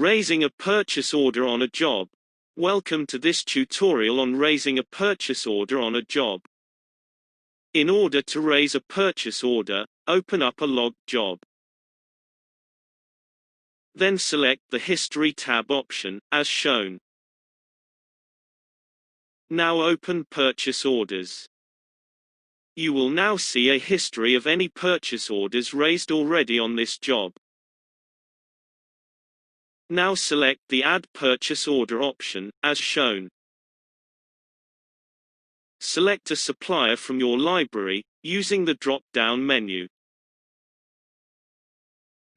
Raising a purchase order on a job. Welcome to this tutorial on raising a purchase order on a job. In order to raise a purchase order, open up a logged job. Then select the History tab option, as shown. Now open Purchase Orders. You will now see a history of any purchase orders raised already on this job. Now select the Add Purchase Order option, as shown. Select a supplier from your library, using the drop-down menu.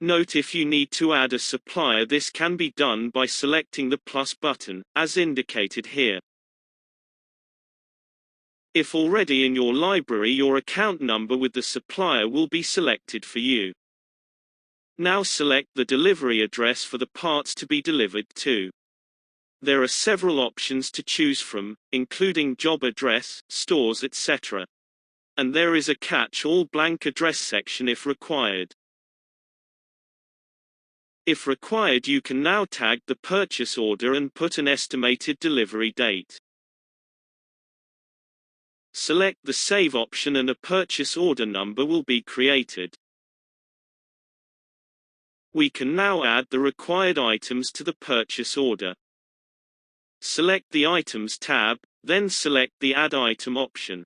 Note if you need to add a supplier, this can be done by selecting the plus button, as indicated here. If already in your library, your account number with the supplier will be selected for you. Now select the delivery address for the parts to be delivered to. There are several options to choose from, including job address, stores, etc. And there is a catch-all blank address section if required. If required, you can now tag the purchase order and put an estimated delivery date. Select the Save option and a purchase order number will be created. We can now add the required items to the purchase order. Select the Items tab, then select the Add Item option.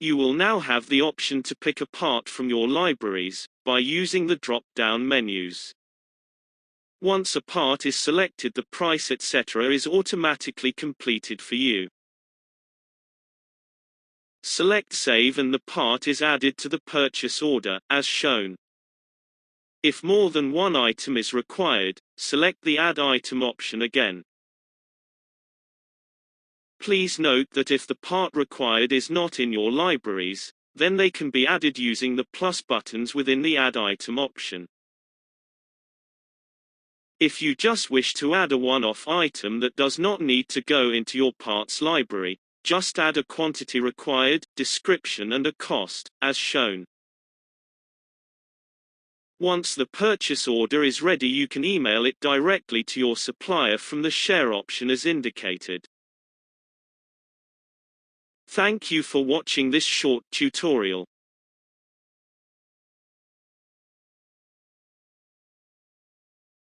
You will now have the option to pick a part from your libraries, by using the drop-down menus. Once a part is selected, the price etc. is automatically completed for you. Select Save and the part is added to the purchase order, as shown. If more than one item is required, select the Add Item option again. Please note that if the part required is not in your libraries, then they can be added using the plus buttons within the Add Item option. If you just wish to add a one-off item that does not need to go into your parts library, just add a quantity required, description and a cost, as shown. Once the purchase order is ready, you can email it directly to your supplier from the Share option as indicated. Thank you for watching this short tutorial.